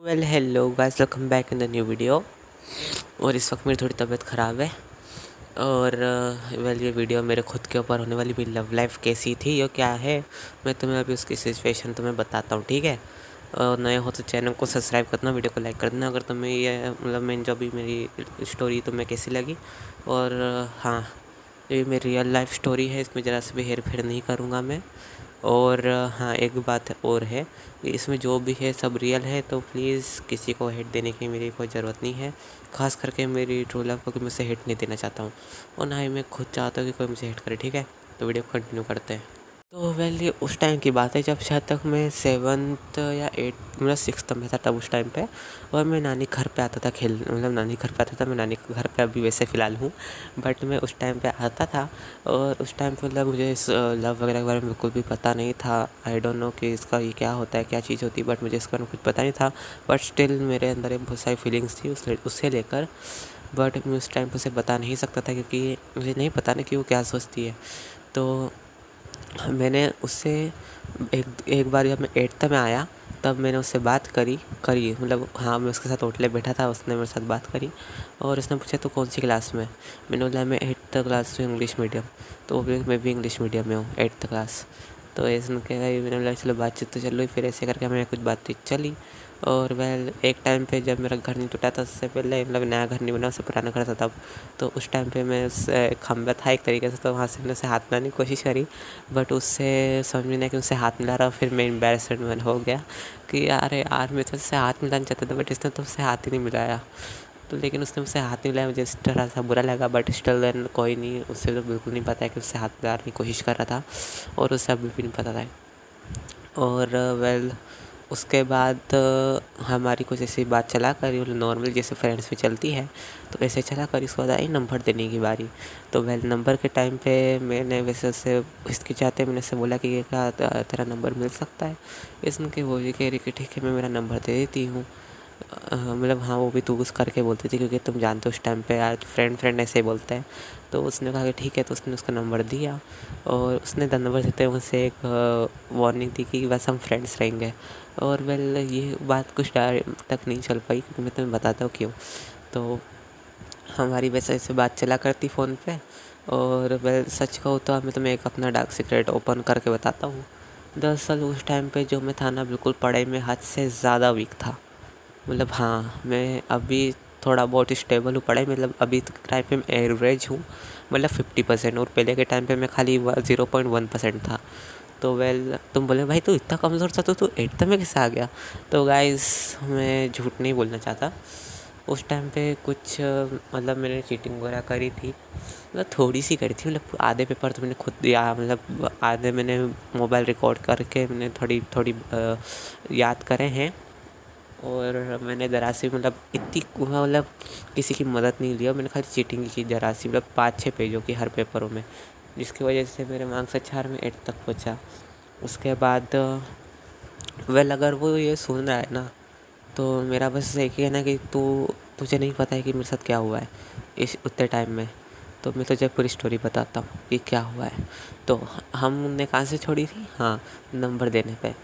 Hello guys, welcome back in the new video. और इस वक्त मेरी थोड़ी तबीयत ख़राब है। और ये वीडियो मेरे खुद के ऊपर होने वाली मेरी लव लाइफ कैसी थी या क्या है, मैं तुम्हें अभी उसकी सिचुएशन तुम्हें बताता हूँ, ठीक है। और नए हो तो चैनल को सब्सक्राइब करना, वीडियो को लाइक कर देना अगर तुम्हें ये मैं जो भी मेरी स्टोरी तुम्हें कैसी लगी। और हाँ, ये मेरी रियल लाइफ स्टोरी है, इसमें ज़रा से भी हेर फेर नहीं करूँगा मैं। और हाँ, एक बात और है कि इसमें जो भी है सब रियल है, तो प्लीज़ किसी को हेट देने की मेरी कोई ज़रूरत नहीं है। ख़ास करके मेरी ट्रू लव को कि मुझसे हेट नहीं देना चाहता हूँ, और ना ही मैं खुद चाहता हूँ कि कोई मुझे हेट करे, ठीक है। तो वीडियो को कंटिन्यू करते हैं। तो ये उस टाइम की बात है जब शायद तक मैं 7th या 8th 6th में था तब उस टाइम पे। और मैं नानी घर पे आता था नानी घर पे आता था। मैं नानी के घर पे अभी वैसे फ़िलहाल हूँ, बट मैं उस टाइम पे आता था। और उस टाइम पे मुझे इस लव वगैरह के बारे में बिल्कुल भी पता नहीं था। आई डोंट नो कि इसका ये क्या होता है, क्या चीज़ होती है, बट मुझे इसके बारे में कुछ पता नहीं था। बट स्टिल मेरे अंदर एक बहुत सारी फीलिंग्स थी उससे लेकर। बट मैं उस टाइम पे उसे बता नहीं सकता था, क्योंकि मुझे नहीं पता ना कि वो क्या सोचती है। तो मैंने उससे एक एक बार जब मैं 8th में आया, तब मैंने उससे बात करी करी हाँ, मैं उसके साथ ओटले बैठा था, उसने मेरे साथ बात करी। और उसने पूछा तो कौन सी क्लास में। मैंने बोला मैं 8th क्लास में, इंग्लिश मीडियम। तो वो बोली मैं भी इंग्लिश मीडियम में हूँ, 8th क्लास। तो ऐसे सुन के भाई मैंने बोला चलो बातचीत तो चलो। फिर ऐसे करके हमें कुछ बातचीत चली। और एक टाइम पे जब मेरा घर नहीं टूटा था, उससे पहले नया घर नहीं बना, उससे पुराना घर था तब। तो उस टाइम पे मैं उस खंभा था एक तरीके से, तो वहाँ से मैंने उसे हाथ मिलाने की कोशिश करी। बट उससे समझ में नहीं आया कि उससे हाथ मिला रहा। फिर मैं एम्बैरेसमेंट हो गया कि अरे यार, मैं तो उससे हाथ मिलाना चाहता था, बट इसने तो उससे हाथ ही नहीं मिलाया। तो लेकिन उसने मुझसे हाथ नहीं मिलाया, मुझे इस तरह सा बुरा लगा। बट स्टिल देन कोई नहीं, उससे तो बिल्कुल नहीं पता है कि उससे हाथ मिलाने की कोशिश कर रहा था, और उससे अभी भी नहीं पता था। और उसके बाद हमारी कुछ ऐसी बात चला करी, नॉर्मल जैसे फ्रेंड्स में चलती है, तो ऐसे चला कर इसको बाद आई नंबर देने की बारी। तो नंबर के टाइम पे मैंने वैसे उससे हिचकिचाते मैंने उससे बोला कि ये क्या तेरा नंबर मिल सकता है। इसने वो भी कह रही कि ठीक है, मैं मेरा नंबर दे देती हूँ। हाँ, वो भी तू उस करके बोलती थी, क्योंकि तुम जानते हो उस टाइम पे यार फ्रेंड ऐसे ही बोलते हैं। तो उसने कहा कि ठीक है, तो उसने उसका नंबर दिया। और उसने नंबर देते हुए मुझसे एक वार्निंग दी कि बस हम फ्रेंड्स रहेंगे। और ये बात कुछ टाइम तक नहीं चल पाई, क्योंकि मैं तुम्हें बताता हूँ क्यों। तो हमारी वैसे ऐसे बात चला करती फ़ोन पे। और सच कहूँ तो मैं तुम्हें एक अपना डार्क सीक्रेट ओपन करके बताता हूँ। दरअसल उस टाइम पे जो मैं था ना, बिल्कुल पढ़ाई में हद से ज़्यादा वीक था। हाँ, मैं अभी थोड़ा बहुत स्टेबल हूँ पढ़ाई, अभी के टाइम पे मैं एवरेज हूँ, 50%। और पहले के टाइम पे मैं खाली 0.1% था। तो तुम बोले भाई तू इतना कमज़ोर था तो तू 8th में कैसे आ गया। तो गाइस, मैं झूठ नहीं बोलना चाहता। उस टाइम पे कुछ मैंने चीटिंग वगैरह करी थी, थोड़ी सी करी थी। आधे पेपर तो मैंने खुद दिया, आधे मैंने मोबाइल रिकॉर्ड करके मैंने थोड़ी थोड़ी याद करे हैं। और मैंने ज़रा सी इतनी किसी की मदद नहीं लिया, मैंने खाली चीटिंग की ज़रा सी 5-6 पेजों की हर पेपरों में, जिसकी वजह से मेरे मार्क्स अच्छा मैं 8 तक पहुंचा। उसके बाद अगर वो ये सुन रहा है ना, तो मेरा बस एक ही है ना कि तुझे नहीं पता है कि मेरे साथ क्या हुआ है इस उतने टाइम में। तो मैं तुझे पूरी स्टोरी बताता हूँ कि क्या हुआ है। तो हमने कहाँ से छोड़ी थी, हाँ, नंबर देने पे।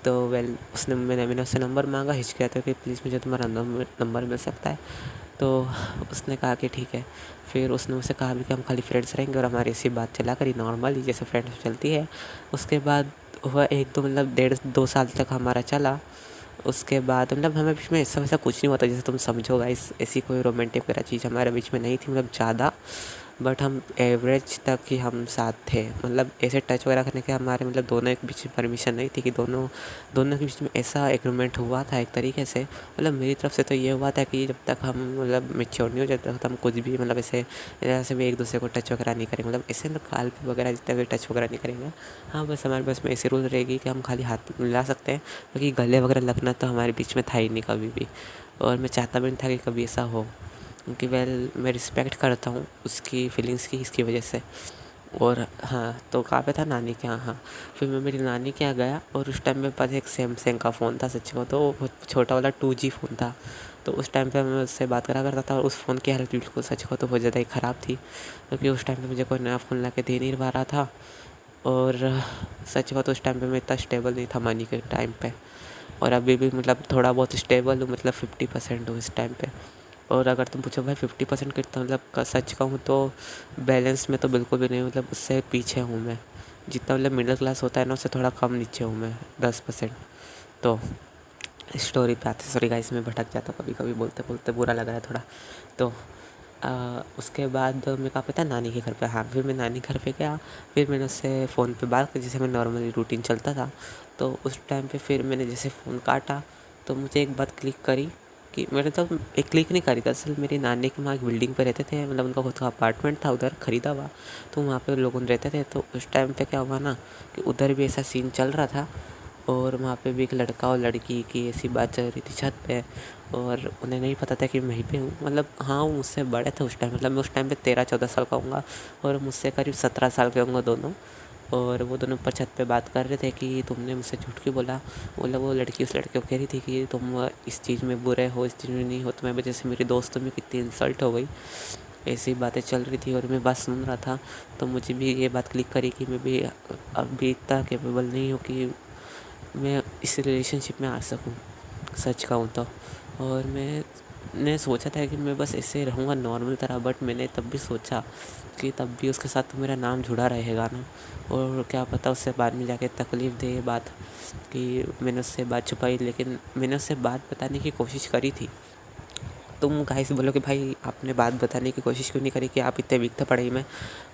तो मैंने उससे नंबर मांगा, हिचकिचाते कि प्लीज़ मुझे तुम्हारा नंबर मिल सकता है। तो उसने कहा कि ठीक है। फिर उसने मुझसे कहा भी कि हम खाली फ्रेंड्स रहेंगे, और हमारी ऐसी बात चला करी नॉर्मली जैसे फ्रेंड्स चलती है। उसके बाद वह 1-2 डेढ़ 2 साल तक हमारा चला। उसके बाद हमें बीच में ऐसा वैसा कुछ नहीं हुआ था, जैसे तुम समझो गाइस, ऐसी कोई रोमांटिक वगैरह चीज़ हमारे बीच में नहीं थी ज़्यादा। बट हम एवरेज तक ही हम साथ थे, ऐसे टच वगैरह करने के हमारे दोनों के बीच में परमिशन नहीं थी कि दोनों दोनों के बीच में ऐसा एग्रीमेंट हुआ था एक तरीके से। मेरी तरफ से तो ये हुआ था कि जब तक हम मेच्योर नहीं हो जाते तक हम कुछ भी ऐसे भी एक दूसरे को टच वगैरह नहीं करेंगे, ऐसे गाल पे वगैरह जितने भी टच वगैरह नहीं करेंगे। हाँ, बस हमारे पास में ऐसी रूल रहेगी कि हम खाली हाथ मिला सकते हैं, क्योंकि गले वगैरह लगना तो हमारे बीच में था ही नहीं कभी भी। और मैं चाहता भी नहीं था कि कभी ऐसा हो, क्योंकि मैं रिस्पेक्ट करता हूँ उसकी फीलिंग्स की इसकी वजह से। और हाँ, तो कहाँ पे था, नानी के यहाँ। हाँ, फिर मैं मेरी नानी के यहाँ गया, और उस टाइम मेरे पास एक सैमसंग का फ़ोन था। सच्ची को तो बहुत छोटा वाला 2G फ़ोन था। तो उस टाइम पे मैं उससे बात करा करता था, और उस फ़ोन की हालत बिल्कुल सच को तो बहुत ज़्यादा ही ख़राब थी, क्योंकि उस टाइम पे मुझे कोई नया फ़ोन ला के दे नहीं पा रहा था। और सच को तो उस टाइम पे मैं इतना स्टेबल नहीं था मनी के टाइम पे। और अभी भी मतलब थोड़ा बहुत स्टेबल हूँ, मतलब 50% हूँ इस टाइम पे। और अगर तुम पूछो भाई 50% कितना, मतलब सच कहूँ तो बैलेंस में तो बिल्कुल भी नहीं, मतलब उससे पीछे हूँ मैं। जितना मतलब मिडिल क्लास होता है ना, उससे थोड़ा कम नीचे हूँ मैं, 10%। तो स्टोरी पे आते, सॉरी गाइस मैं भटक जाता हूँ कभी कभी, बोलते बोलते बुरा लग रहा है थोड़ा। तो उसके बाद मैं कहाँ पे था, नानी के घर पे। हाँ, फिर मैं नानी घर पे गया, फिर मैंने उससे फ़ोन पे बात की, जैसे मैं नॉर्मली रूटीन चलता था। तो उस टाइम पे फिर मैंने जैसे फ़ोन काटा तो मुझे एक बात क्लिक करी कि मैंने तो एक क्लिक नहीं करी, दरअसल मेरी नानी के वहाँ एक बिल्डिंग पे रहते थे, मतलब उनका खुद का अपार्टमेंट था उधर खरीदा हुआ, तो वहाँ पे लोग रहते थे। तो उस टाइम पे क्या हुआ ना कि उधर भी ऐसा सीन चल रहा था, और वहाँ पे भी एक लड़का और लड़की की ऐसी बात चल रही थी छत पे, और उन्हें नहीं पता था कि मैं वहीं पे हूँ। मतलब हाँ, वो मुझसे बड़े थे उस टाइम, मतलब मैं उस टाइम पे 13-14 साल का हूँगा, और मुझसे करीब 17 साल के होंगे दोनों। और वो दोनों ऊपर छत पे बात कर रहे थे कि तुमने मुझसे झूठ क्यों बोला। मतलब वो लड़की उस लड़के को कह रही थी कि तुम इस चीज़ में बुरे हो, इस चीज़ में नहीं हो, तुम्हारी वजह से मेरी दोस्तों में कितनी इंसल्ट हो गई। ऐसी बातें चल रही थी और मैं बात सुन रहा था। तो मुझे भी ये बात क्लिक करी कि मैं भी अभी इतना कैपेबल नहीं हूँ कि मैं इस रिलेशनशिप में आ सकूं, सच कहूँ तो। और मैंने सोचा था कि मैं बस ऐसे रहूँगा नॉर्मल तरह, बट मैंने तब भी सोचा कि तब भी उसके साथ तो मेरा नाम जुड़ा रहेगा ना, और क्या पता उससे बाद में जाके तकलीफ़ दे ये बात कि मैंने उससे बात छुपाई। लेकिन मैंने उससे बात बताने की कोशिश करी थी। तुम गाइस बोलोगे भाई आपने बात बताने की कोशिश क्यों नहीं करी, कि आप इतने वीक थे पढ़ाई में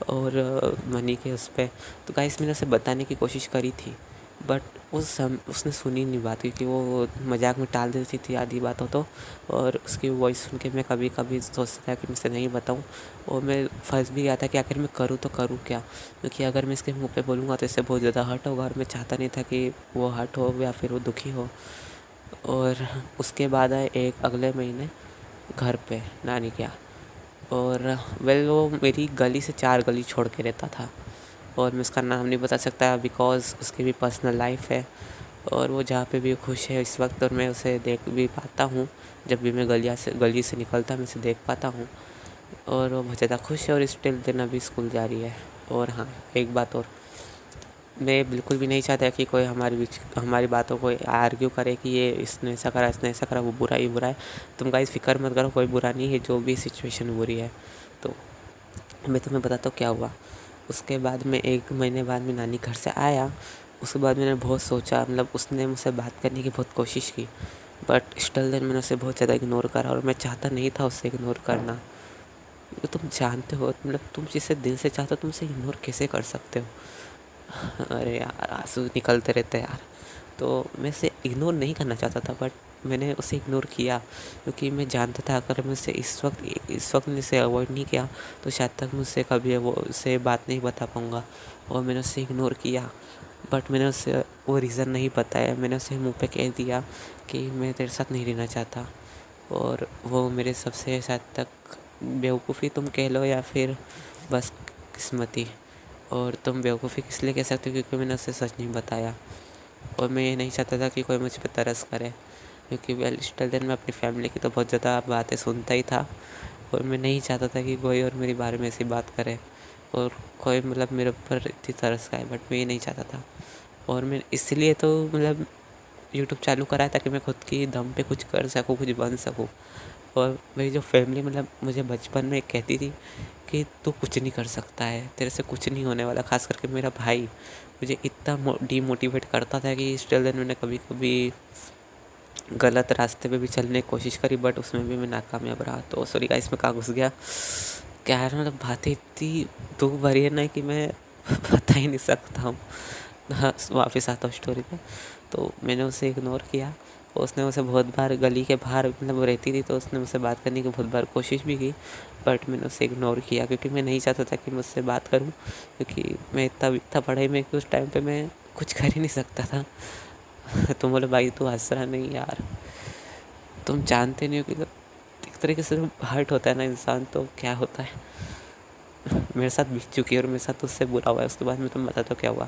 और मनी के उस पे। तो गाइस मैंने उसे बताने की कोशिश करी थी, बट उसने सुनी नहीं बात, क्योंकि वो मजाक में टाल देती थी आधी बातों तो। और उसकी वॉइस सुन के मैं कभी कभी सोचता था कि मैं इसे नहीं बताऊं, और मैं फंस भी गया था कि आखिर मैं करूँ तो करूँ क्या, क्योंकि अगर मैं इसके मुंह पे बोलूँगा तो इससे बहुत ज़्यादा हर्ट होगा, और मैं चाहता नहीं था कि वो हर्ट हो या फिर वो दुखी हो। और उसके बाद आए एक अगले महीने घर पे नानी के यहाँ, और वो मेरी गली से 4 गली छोड़ के रहता था, और मैं उसका नाम नहीं बता सकता बिकॉज़ उसकी भी पर्सनल लाइफ है। और वो जहाँ पे भी खुश है इस वक्त, और मैं उसे देख भी पाता हूँ, जब भी मैं गली से निकलता मैं उसे देख पाता हूँ, और वो बहुत ज़्यादा खुश है, और स्टिल दिन अभी स्कूल जा रही है। और हाँ, एक बात और, मैं बिल्कुल भी नहीं चाहता कि कोई हमारी बातों को आर्ग्यू करे कि ये इसने ऐसा करा, इसने ऐसा करा, वो बुरा ही बुरा है। तुम गाइस फ़िक्र मत करो, कोई बुरा नहीं है, जो भी सिचुएशन बुरी है। तो मैं तुम्हें बताता हूँ क्या हुआ। उसके बाद में 1 महीने बाद मैं नानी घर से आया। उसके बाद मैंने बहुत सोचा, मतलब उसने मुझसे बात करने की बहुत कोशिश की, बट स्टिल देन मैंने उसे बहुत ज़्यादा इग्नोर करा, और मैं चाहता नहीं था उससे इग्नोर करना। तो तुम जानते हो, मतलब तुम जिसे दिल से चाहते हो तुम उसे इग्नोर कैसे कर सकते हो। अरे यार, आंसू निकलते रहते हैं यार। तो मैं उसे इग्नोर नहीं करना चाहता था, बट मैंने उसे इग्नोर किया, क्योंकि मैं जानता था अगर मैं उसे इस वक्त मैंने उसे अवॉइड नहीं किया तो शायद तक मुझसे कभी वो उससे बात नहीं बता पाऊँगा। और मैंने उसे इग्नोर किया, बट मैंने उसे वो रीज़न नहीं बताया। मैंने उसे मुँह पे कह दिया कि मैं तेरे साथ नहीं रहना चाहता, और वो मेरे सबसे शायद तक बेवकूफ़ी तुम कह लो या फिर बस किस्मती। और तुम बेवकूफ़ी किस लिए कह सकते हो, क्योंकि मैंने उसे सच नहीं बताया, और मैं ये नहीं चाहता था कि कोई मुझ पे तरस करे, क्योंकि वेल स्टिल देन मैं अपनी फैमिली की तो बहुत ज़्यादा बातें सुनता ही था, और मैं नहीं चाहता था कि कोई और मेरे बारे में ऐसी बात करे, और कोई मतलब मेरे ऊपर इतनी तरस खाए, बट मैं ये नहीं चाहता था। और मैं इसलिए तो मतलब यूट्यूब चालू करा है ताकि मैं खुद की दम पे कुछ कर सकूँ, कुछ बन सकूँ। और मेरी जो फैमिली मतलब मुझे बचपन में कहती थी कि तू कुछ नहीं कर सकता है, तेरे से कुछ नहीं होने वाला। ख़ास करके मेरा भाई मुझे इतना डीमोटिवेट करता था कि स्टिल देन मैंने कभी कभी गलत रास्ते पे भी चलने की कोशिश करी, बट उसमें भी मैं नाकामयाब रहा। तो सॉरी गाइस, मैं कहाँ घुस गया। क्या है, मतलब बातें इतनी दुख भरी है ना कि मैं बता ही नहीं सकता हूँ। हाँ, वापस आता हूँ स्टोरी पे। तो मैंने उसे इग्नोर किया, और उसने मुझसे बहुत बार गली के बाहर, मतलब वो रहती थी तो उसने मुझसे बात करने की बहुत बार कोशिश भी की, बट मैंने उसे इग्नोर किया, क्योंकि मैं नहीं चाहता था कि मुझसे बात करूं, क्योंकि मैं इतना पढ़ाई में कि उस टाइम पे मैं कुछ कर ही नहीं सकता था। तुम बोले भाई तू हंस रहा, नहीं यार, तुम जानते नहीं हो कि एक तरीके से हर्ट होता है ना इंसान, तो क्या होता है। मेरे साथ बीत चुकी है, और मेरे साथ उससे बुरा हुआ है। उसके बाद मैं तुम्हें बताता हूँ क्या हुआ।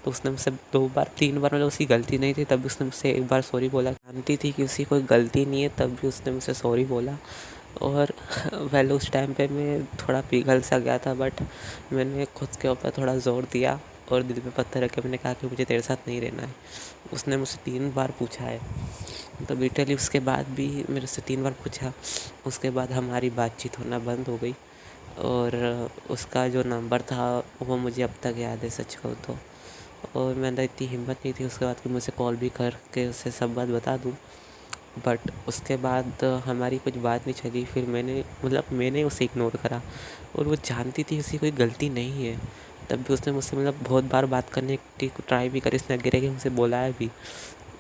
तो उसने मुझसे 2 बार 3 बार, मतलब उसकी गलती नहीं थी तब भी उसने मुझसे 1 बार सॉरी बोला। जानती थी कि उसकी कोई गलती नहीं है तब भी उसने मुझसे सॉरी बोला। और उस टाइम पे मैं थोड़ा पिघल सा गया था, बट मैंने खुद के ऊपर थोड़ा ज़ोर दिया, और दिल में पत्थर रख के मैंने कहा कि मुझे तेरे साथ नहीं रहना है। उसने मुझसे 3 बार पूछा है, तो लिटरली उसके बाद भी मेरे से 3 बार पूछा। उसके बाद हमारी बातचीत होना बंद हो गई और उसका जो नंबर था वो मुझे अब तक याद है, सच कहूँ तो। और मेरे अंदर इतनी हिम्मत नहीं थी उसके बाद कि मुझे कॉल भी करके उससे सब बात बता दूँ। बट उसके बाद हमारी कुछ बात नहीं चली। फिर मैंने उसे इग्नोर करा और वो जानती थी उसकी कोई गलती नहीं है, तब भी उसने मुझसे बहुत बार बात करने की ट्राई भी करी। उसने आगे कि मुझसे बोलाया भी,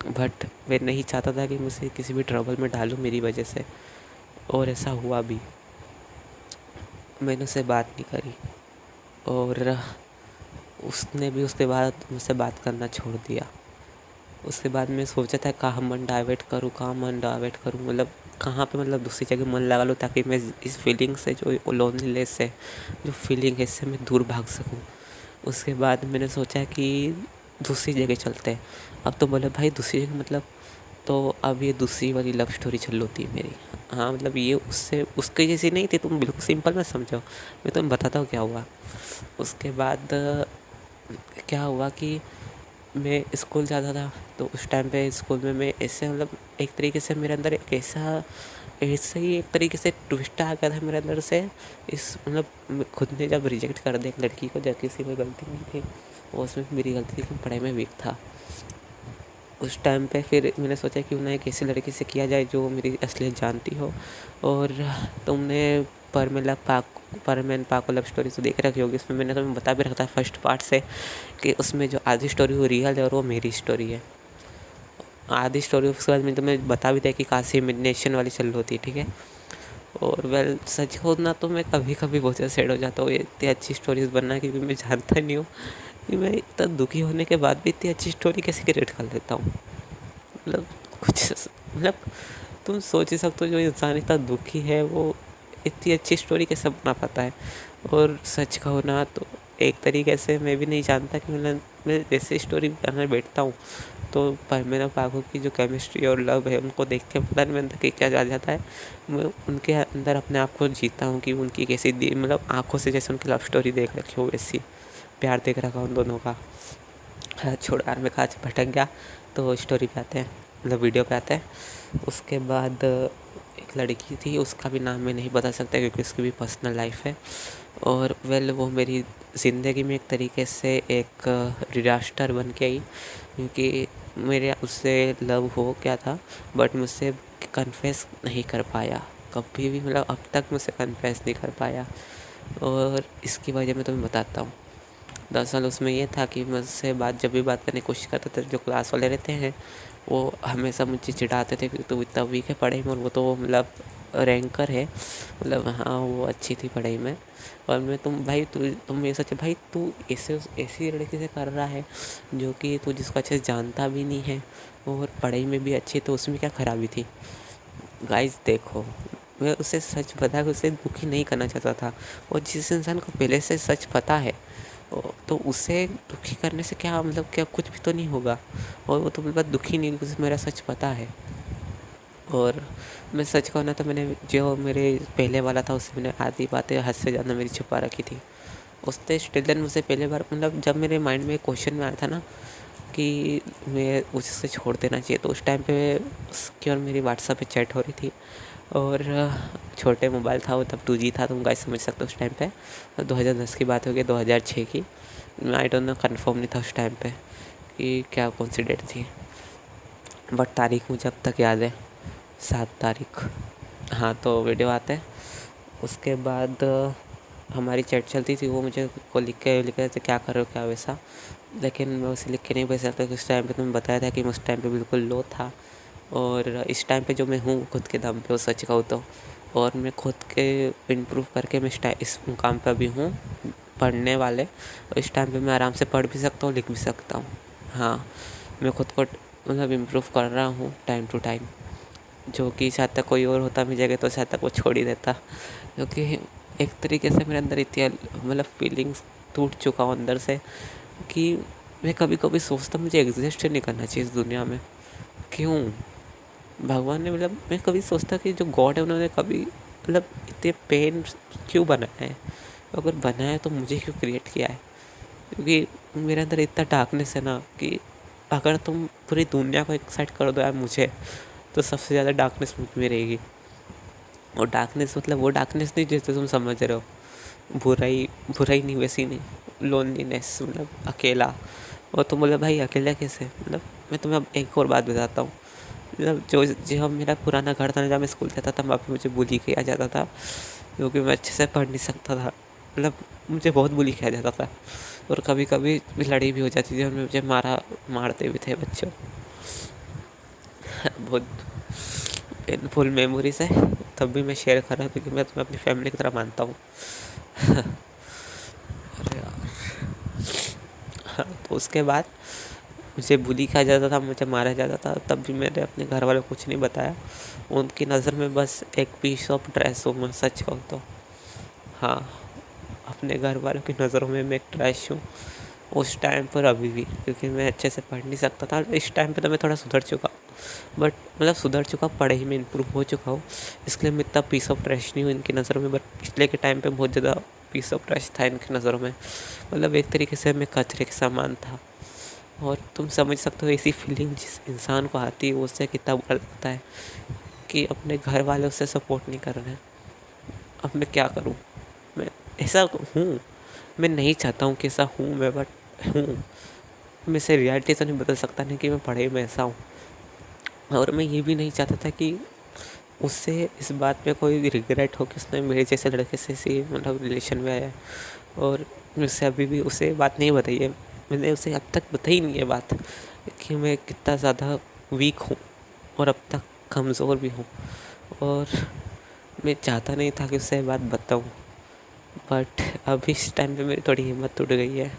बट मैं नहीं चाहता था कि मुझे किसी भी ट्रबल में डालूँ मेरी वजह से, और ऐसा हुआ भी। मैंने उससे बात नहीं करी और उसने भी उसके बाद मुझसे बात करना छोड़ दिया। उसके बाद मैं सोचा था कहाँ मन डाइवर्ट करूँ, कहाँ पे दूसरी जगह मन लगा लूँ, ताकि मैं इस फीलिंग से, जो लोनलीनेस है, जो फीलिंग है, इससे मैं दूर भाग सकूँ। उसके बाद मैंने सोचा कि दूसरी जगह चलते हैं। अब तो बोले भाई दूसरी जगह तो अब ये दूसरी वाली लव स्टोरी चल होती है मेरी। हाँ, ये उसके जैसी नहीं थी, तुम बिल्कुल सिंपल मत समझो, मैं तुम्हें बताता हूँ क्या हुआ। उसके बाद क्या हुआ कि मैं स्कूल जाता था, तो उस टाइम पे स्कूल में मैं ऐसे एक तरीके से मेरे अंदर एक ऐसा ही एक तरीके से ट्विस्ट आ गया था मेरे अंदर से। मैं खुद ने जब रिजेक्ट कर दिया एक लड़की को, जब किसी कोई गलती नहीं थी, वो उसमें मेरी गलती थी कि पढ़ाई में वीक था उस टाइम पे। फिर मैंने सोचा क्यों ना एक ऐसी लड़की से किया जाए जो मेरी असलियत जानती हो। और तुमने परमेन पाको लव स्टोरी तो देख रखी होगी। उसमें मैंने तुम्हें बता भी रखा था फर्स्ट पार्ट से कि उसमें जो आधी स्टोरी वो रियल है और वो मेरी स्टोरी है। आधी स्टोरी उसके बाद मैंने तुम्हें बता भी दिया कि काशी इमेजिनेशन वाली चल होती है, ठीक है। और सच खोदना तो मैं कभी कभी बहुत ज़्यादा सैड हो जाता हूँ ये इतनी अच्छी स्टोरीज बनना, क्योंकि मैं जानता नहीं हूँ कि मैं इतना दुखी होने के बाद भी इतनी अच्छी स्टोरी कैसे क्रिएट कर लेता हूँ। कुछ तुम सोच ही सकते हो, जो इंसान इतना दुखी है वो इतनी अच्छी स्टोरी कैसे बना पाता है। और सच कहो ना तो एक तरीके से मैं भी नहीं जानता कि मैं जैसे स्टोरी बनाने बैठता हूँ तो परमीना पाको की जो केमिस्ट्री और लव है उनको देख के पता नहीं मेरे अंदर क्या जा जाता है। मैं उनके अंदर अपने आप को जीता हूँ कि उनकी कैसी आँखों से जैसे उनकी लव स्टोरी देख रखी हो वैसी प्यार देख रखा उन दोनों का। छोड़ यार, मैं आज भटक गया। तो स्टोरी पे आते हैं, वीडियो पे आते हैं। उसके बाद एक लड़की थी, उसका भी नाम मैं नहीं बता सकता क्योंकि उसकी भी पर्सनल लाइफ है। और वो मेरी ज़िंदगी में एक तरीके से एक डिजास्टर बन के आई, क्योंकि मेरे उससे लव हो क्या था, बट मुझसे कन्फेस नहीं कर पाया कभी भी। अब तक मुझसे कन्फेस नहीं कर पाया। और इसकी वजह मैं तुम्हें बताता हूँ। दरअसल उसमें ये था कि मुझसे जब भी बात करने की कोशिश करते थे, जो क्लास वाले रहते हैं वो हमेशा मुझे चिढ़ाते थे कि तू इतना वीक है पढ़ाई में, और वो तो रैंकर है, हाँ वो अच्छी थी पढ़ाई में। और मैं तुम ये सोचे भाई तू ऐसी लड़की से कर रहा है जो कि तू जिसको अच्छे से जानता भी नहीं है और पढ़ाई में भी अच्छी, तो उसमें क्या खराबी थी। गाइस देखो, मैं उसे सच बता के उसे दुखी नहीं करना चाहता था। और जिस इंसान को पहले से सच पता है तो उसे दुखी करने से क्या कुछ भी तो नहीं होगा। और वो तो बिल्कुल दुखी नहीं, क्योंकि मेरा सच पता है। और मैं सच कहूँ ना तो मैंने जो मेरे पहले वाला था उससे मैंने आधी बातें हद से ज़्यादा मेरी छुपा रखी थी। उसने स्टिल मुझसे पहले बार जब मेरे माइंड में क्वेश्चन में आया था ना कि मैं उससे छोड़ देना चाहिए, तो उस टाइम पे उसकी और मेरी व्हाट्सएप पे चैट हो रही थी। और छोटे मोबाइल था वो, तब 2G था, तुम गाइस समझ सकते हो उस टाइम पे। 2010 की बात होगी, 2006 की, आई डोंट नो, कन्फर्म नहीं था उस टाइम पे कि क्या कौन सी डेट थी, बट तारीख मुझे अब तक याद है, 7 तारीख। हाँ, तो वीडियो आते हैं। उसके बाद हमारी चैट चलती थी, वो मुझे को लिख के थे क्या कर रहे हो क्या वैसा, लेकिन मैं उसे लिख के नहीं भेज सकता। उस टाइम पे तुम्हें बताया था कि मैं उस टाइम पे बिल्कुल लो था, और इस टाइम पे जो मैं हूँ खुद के दम पे, वो सच कहूँ तो। और मैं खुद के इम्प्रूव करके मैं इस मुकाम पर भी हूँ पढ़ने वाले, और इस टाइम पे मैं आराम से पढ़ भी सकता हूँ, लिख भी सकता हूँ। हाँ, मैं खुद को इम्प्रूव कर रहा हूँ टाइम टू टाइम, जो कि शायद तक कोई और होता मेरी जगह तो शायद तक वो छोड़ ही देता, क्योंकि एक तरीके से मेरे अंदर इतनी फीलिंग्स टूट चुका हूँ अंदर से कि मैं कभी कभी सोचता मुझे एग्जिस्ट नहीं करना चाहिए इस दुनिया में। क्यों भगवान ने मैं कभी सोचता कि जो गॉड है उन्होंने कभी इतने पेन क्यों बनाया है, अगर बनाया है तो मुझे क्यों क्रिएट किया है। क्योंकि मेरे अंदर इतना डार्कनेस है ना कि अगर तुम पूरी दुनिया को एक साइड कर दो यार मुझे, तो सबसे ज़्यादा डार्कनेस मुझ में रहेगी। और डार्कनेस मतलब वो डार्कनेस नहीं जैसे तुम समझ रहे हो, बुराई बुराई नहीं, वैसी नहीं, लोनलीनेस मतलब अकेला। और तुम बोले भाई अकेला कैसे, मतलब मैं तुम्हें अब एक और बात बताता हूँ। मतलब जो मेरा पुराना घर था ना, जब मैं स्कूल जाता था वहाँ पे मुझे बुली किया जाता था, क्योंकि मैं अच्छे से पढ़ नहीं सकता था। मतलब मुझे बहुत बुली किया जाता था, और कभी कभी लड़ाई भी हो जाती थी और मुझे मारते भी थे बच्चों। बहुत पेनफुल मेमोरीज है, तब भी मैं शेयर कर रहा हूँ क्योंकि मैं तुम्हें अपनी फैमिली की तरह मानता हूँ। अरे यार। हाँ, तो उसके बाद मुझे बुली किया जाता था, मुझे मारा जाता था, तब भी मैंने अपने घर वालों को कुछ नहीं बताया। उनकी नज़र में बस एक पीस ऑफ ड्रेस हूँ मैं, सच कहूँ तो। हाँ, अपने घर वालों की नज़रों में मैं एक ट्रैश हूँ उस टाइम पर, अभी भी, क्योंकि मैं अच्छे से पढ़ नहीं सकता था। इस टाइम पे तो मैं थोड़ा सुधर चुका, बट मतलब सुधर चुका, पढ़ाई में इम्प्रूव हो चुका हूँ, इसलिए मैं इतना पीस ऑफ ट्रैश नहीं हूँ इनकी नज़रों में। बट पिछले के टाइम पे बहुत ज़्यादा पीस ऑफ ट्रैश था इनकी नज़रों में। मतलब एक तरीके से मैं कचरे के सामान था। और तुम समझ सकते हो ऐसी फीलिंग जिस इंसान को आती है, उससे कितना बुरा लगता है कि अपने घर वाले उससे सपोर्ट नहीं कर रहे हैं। अब मैं क्या करूँ, मैं ऐसा हूँ, मैं नहीं चाहता हूँ कि ऐसा हूँ मैं, बट हूँ। मैं से रियलिटी तो नहीं बदल सकता नहीं कि मैं पढ़ाई में ऐसा हूँ। और मैं ये भी नहीं चाहता था कि उससे इस बात में कोई रिग्रेट हो कि उसने मेरे जैसे लड़के से सी मतलब रिलेशन में आया है। और मुझसे अभी भी उसे बात नहीं बताई है, मैंने उसे अब तक बताई नहीं है बात कि मैं कितना ज़्यादा वीक हूँ और अब तक कमज़ोर भी हूँ। और मैं चाहता नहीं था कि उससे बात बताऊँ, बट अब इस टाइम पे मेरी थोड़ी हिम्मत टूट गई है,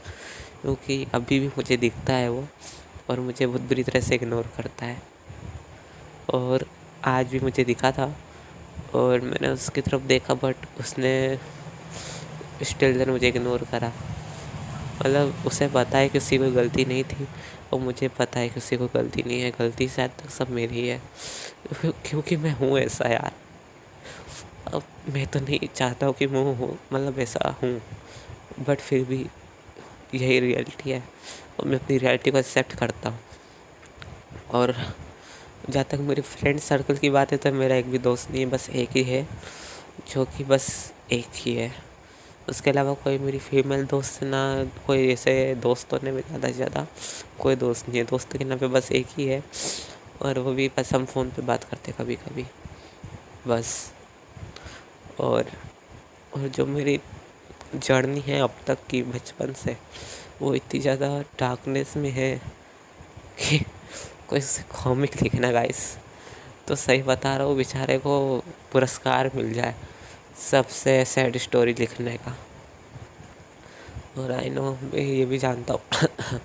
क्योंकि अभी भी मुझे दिखता है वो, और मुझे बहुत बुरी तरह से इग्नोर करता है। और आज भी मुझे दिखा था और मैंने उसकी तरफ देखा, बट उसने स्टिल देन मुझे इग्नोर करा। मतलब उसे पता है कि उसकी कोई गलती नहीं थी, और मुझे पता है कि उसकी कोई गलती नहीं है, गलती शायद तक सब मेरी है, क्योंकि मैं हूँ ऐसा यार। अब मैं तो नहीं चाहता हूँ कि मैं हूँ, मतलब ऐसा हूँ, बट फिर भी यही रियलिटी है, और मैं अपनी रियलिटी को एक्सेप्ट करता हूँ। और जहाँ तक मेरे फ्रेंड सर्कल की बात है, तो मेरा एक भी दोस्त नहीं है, बस एक ही है, जो कि बस एक ही है। उसके अलावा कोई मेरी फीमेल दोस्त ना, कोई ऐसे दोस्त होने में ज़्यादा से ज़्यादा कोई दोस्त नहीं है। दोस्त के नाम पे बस एक ही है, और वो भी बस हम फ़ोन पे बात करते कभी कभी, बस। और जो मेरी जर्नी है अब तक की बचपन से, वो इतनी ज़्यादा डार्कनेस में है कि कोई उससे कॉमिक लिखना गाइस, तो सही बता रहा हूँ, बेचारे को पुरस्कार मिल जाए सबसे सैड स्टोरी लिखने का। और आई नो, मैं ये भी जानता हूँ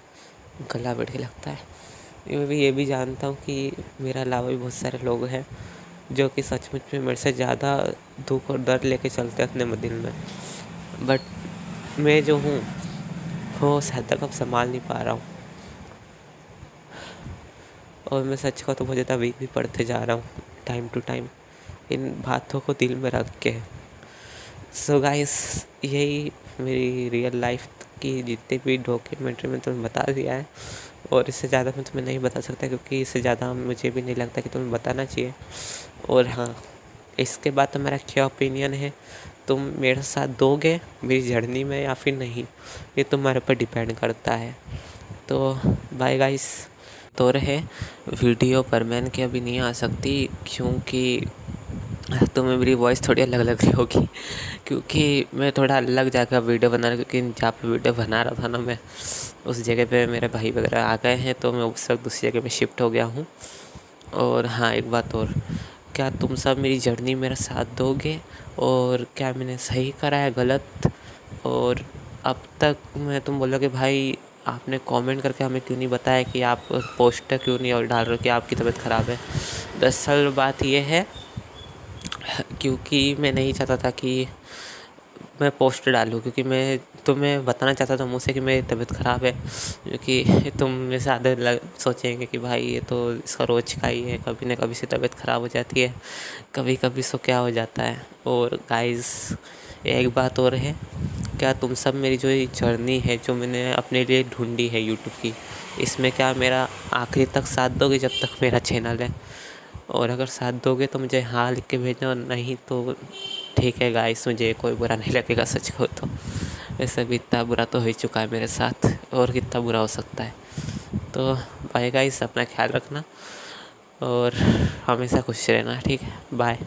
गला बैठ के लगता है, मैं भी ये भी जानता हूँ कि मेरे अलावा भी बहुत सारे लोग हैं जो कि सचमुच में मेरे से ज़्यादा दुख और दर्द लेके चलते हैं अपने दिल में। बट मैं जो हूँ वो शायद तक अब संभाल नहीं पा रहा हूँ, और मैं सच का तो बहुत ज़्यादा वीक भी पड़ते जा रहा हूँ टाइम टू टाइम, इन बातों को दिल में रख के। सो गाइस, यही मेरी रियल लाइफ की जितने भी डॉक्यूमेंट्री में तुम्हें बता दिया है, और इससे ज़्यादा मैं तुम्हें नहीं बता सकता, क्योंकि इससे ज़्यादा मुझे भी नहीं लगता कि तुम्हें बताना चाहिए। और हाँ, इसके बाद तुम्हारा क्या ओपिनियन है, तुम मेरे साथ दोगे मेरी जर्नी में या फिर नहीं, ये तुम्हारे ऊपर डिपेंड करता है। तो बाय गाइस। तो रहे वीडियो पर मैन के अभी नहीं आ सकती, क्योंकि तुम्हें मेरी वॉइस थोड़ी अलग लग रही होगी, क्योंकि मैं थोड़ा अलग जगह वीडियो बना रहा हूँ, क्योंकि जहाँ पे वीडियो बना रहा था ना मैं, उस जगह पे मेरे भाई वगैरह आ गए हैं, तो मैं उस वक्त दूसरी जगह पे शिफ्ट हो गया हूँ। और हाँ, एक बात और, क्या तुम सब मेरी जर्नी मेरा साथ दोगे, और क्या मैंने सही करा है गलत? और अब तक मैं तुम बोलोगे भाई आपने कमेंट करके हमें क्यों नहीं बताया कि आप पोस्ट क्यों नहीं और डाल रहे हो कि आपकी तबीयत ख़राब है। दरअसल बात ये है, क्योंकि मैं नहीं चाहता था कि मैं पोस्ट डालूँ, क्योंकि मैं तुम्हें बताना चाहता था मुझसे कि मेरी तबीयत ख़राब है, क्योंकि तुम में से आधे सोचेंगे कि भाई ये तो इसका रोज़ का ही है, कभी ना कभी से तबीयत ख़राब हो जाती है, कभी कभी सो क्या हो जाता है। और गाइस, एक बात और है, क्या तुम सब मेरी जो ये जर्नी है जो मैंने अपने लिए ढूंढी है यूट्यूब की, इसमें क्या मेरा आखिरी तक साथ दोगे जब तक मेरा चैनल है? और अगर साथ दोगे तो मुझे हाँ लिख के भेजना, और नहीं तो ठीक है गाइस, मुझे कोई बुरा नहीं लगेगा सच को तो। वैसे भी इतना बुरा तो हो ही चुका है मेरे साथ, और कितना बुरा हो सकता है। तो बाय गाइस, अपना ख्याल रखना और हमेशा खुश रहना, ठीक है, बाय।